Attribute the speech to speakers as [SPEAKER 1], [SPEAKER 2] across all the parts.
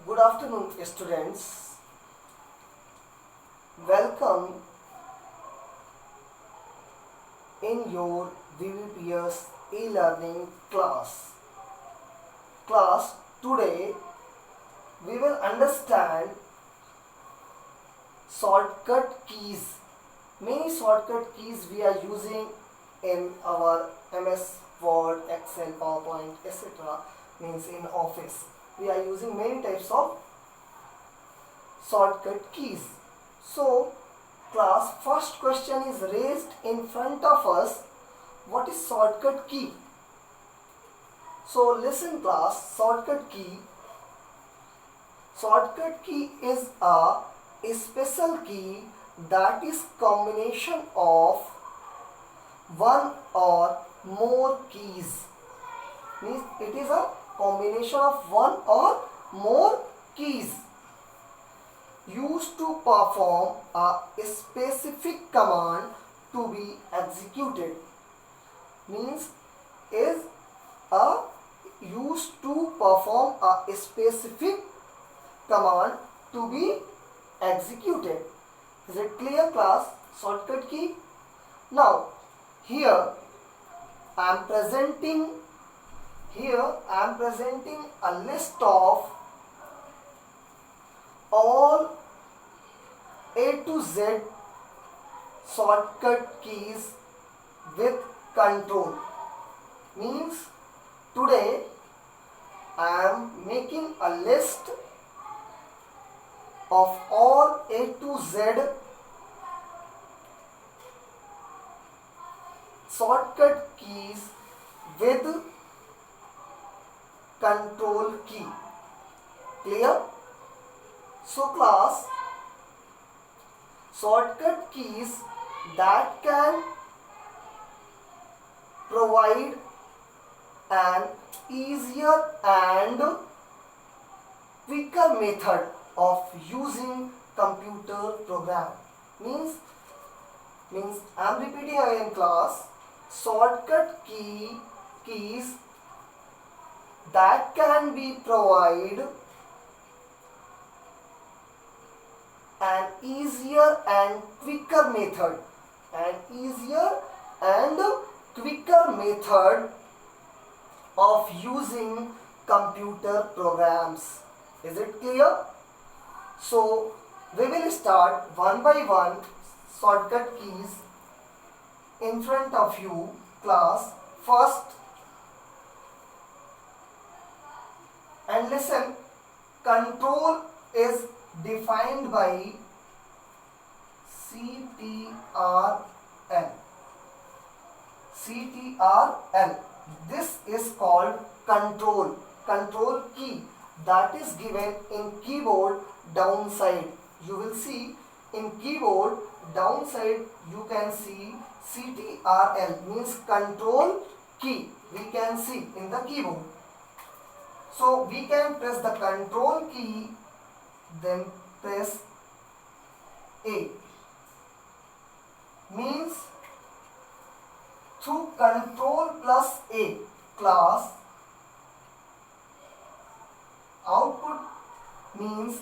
[SPEAKER 1] Good afternoon, students. Welcome in your VVPS e-learning class. Today we will understand shortcut keys. Many shortcut keys we are using in our MS Word, Excel, PowerPoint, etc. Means in office. We are using many types of shortcut keys. So, class, first question is raised in front of us. What is shortcut key? So, listen class, shortcut key. Shortcut key is a special key that is combination of one or more keys. Means it is a combination of one or more keys used to perform a specific command to be executed. Means is a used to perform a specific command to be executed. Is it clear class? Shortcut key. Now here I am presenting a list of all A to Z shortcut keys with control. Means today I am making a list of all A to Z shortcut keys with control key. Clear? So class, shortcut keys that can provide an easier and quicker method of using computer program. Means I am repeating again class, shortcut keys that can be provide an easier and quicker method of using computer programs. Is it clear? So we will start one by one shortcut keys in front of you class. First, and listen, control is defined by CTRL. This is called control key that is given in keyboard downside. You will see in keyboard downside you can see CTRL means control key. We can see in the keyboard. So we can press the control key, then press A. Means through control plus A class, output means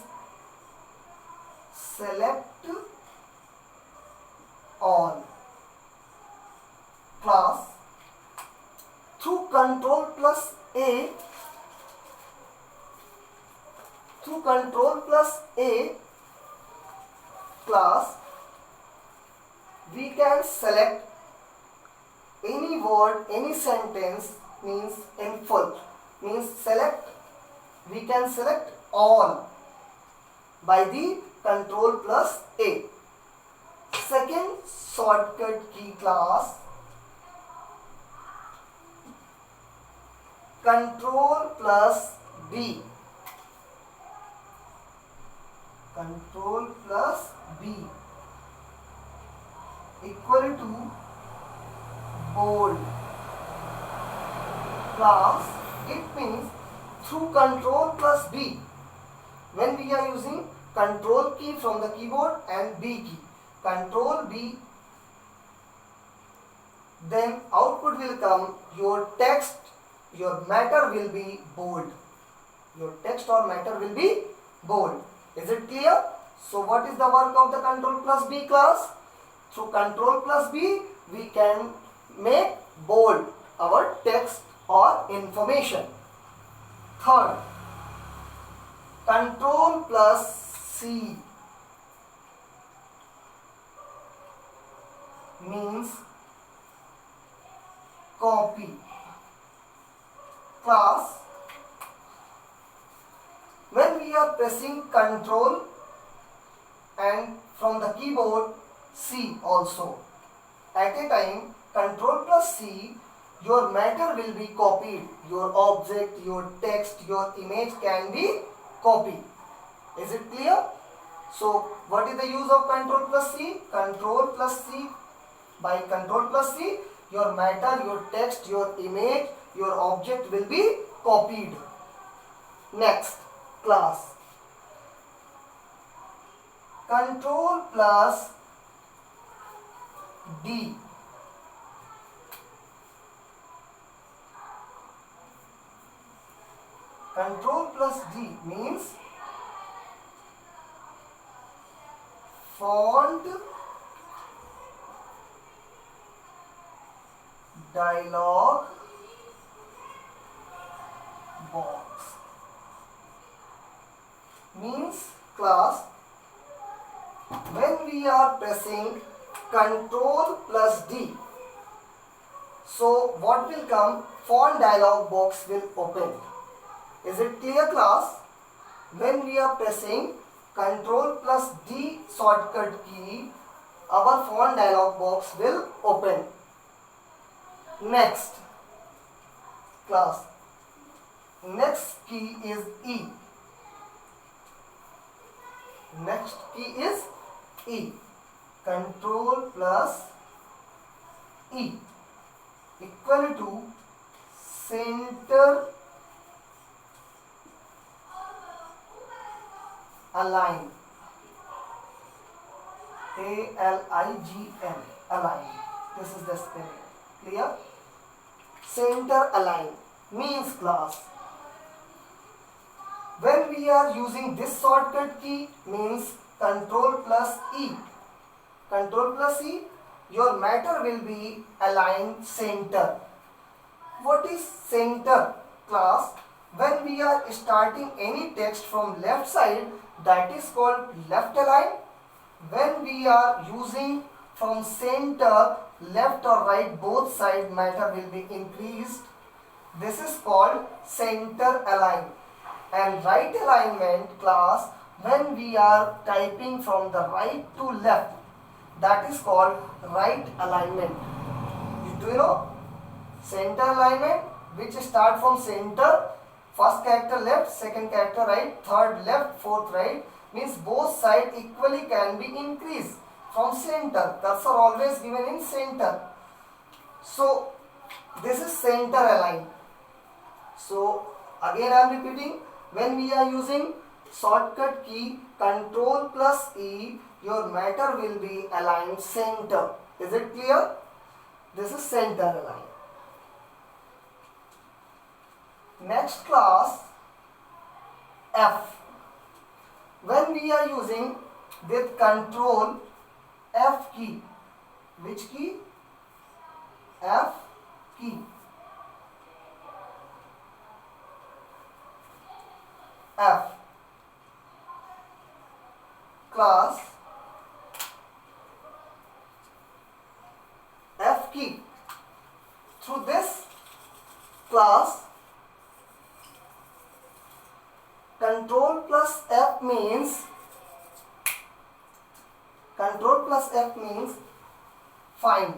[SPEAKER 1] select all. Class, through control plus A class, we can select any word, any sentence means in full. Means we can select all by the control plus A. Second shortcut key class, control plus B. Control plus B equal to bold. Class, it means through control plus B, when we are using control key from the keyboard and B key, control B, then output will come, your text, your matter will be bold. Your text or matter will be bold. Is it clear? So what is the work of the control plus B class? Through control plus B, we can make bold our text or information. Third, control plus C means copy. Class, when we are pressing control and from the keyboard C also, at a time control plus C, your matter will be copied. Your object, your text, your image can be copied. Is it clear? So what is the use of control plus C? Control plus C. By control plus C, your matter, your text, your image, your object will be copied. Next class, control plus D control plus D means font dialog box. Means class, when we are pressing control plus D, so what will come? Font dialog box will open. Is it clear, class? When we are pressing control plus D shortcut key, our font dialog box will open. Next class, next key is E. Next key is E. Control plus E equal to center align. ALIGN, align. This is the spelling. Clear? Center align means, class, when we are using this shortcut key means control plus E. Control plus E, your matter will be aligned center. What is center, class? When we are starting any text from left side, that is called left align. When we are using from center, left or right, both side matter will be increased. This is called center align. And right alignment, class, when we are typing from the right to left, that is called right alignment. Do you know? Center alignment, which start from center, first character left, second character right, third left, fourth right, means both sides equally can be increased from center. Cursor always given in center. So this is center align. So again I am repeating, when we are using shortcut key control plus E, your matter will be aligned center. Is it clear? This is center align. Next class, F. When we are using with control F key, which key? F key. F. Class, F key. Through this class, control plus F means find.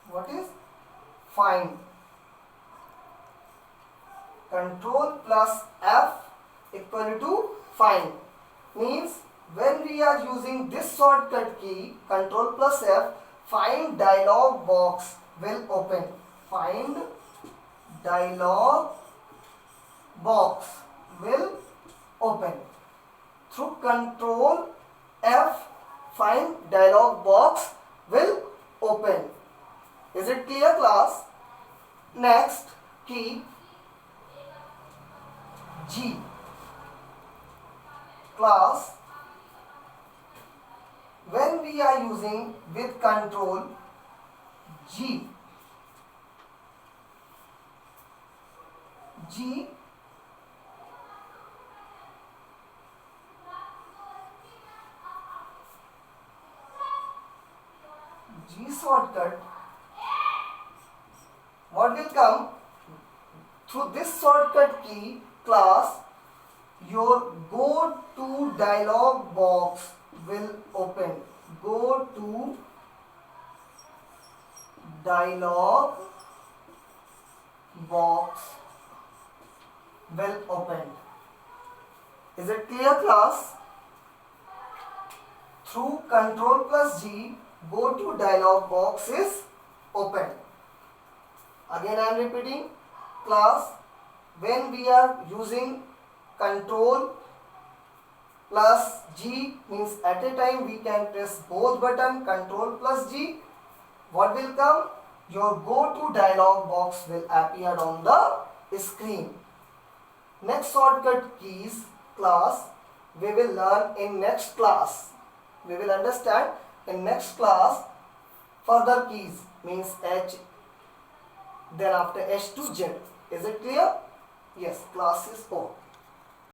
[SPEAKER 1] What is find? Control plus F equal to find. Means when we are using this shortcut key control plus F, find dialog box will open. Find dialog box will open. Through control F, find dialog box will open. Is it clear, class? Next, key G. Class, when we are using with control G, G shortcut, what will come through this shortcut key, class, your go to dialog box will open. Go to dialog box will open. Is it clear, class? Through control plus G, go to dialog box is open. Again I am repeating, class, when we are using control plus G, means at a time we can press both button, control plus G, what will come? Your go to dialog box will appear on the screen. Next shortcut keys, class, we will learn in next class. We will understand in next class. Further keys means H, then after H to Z. Is it clear? Yes, class is over.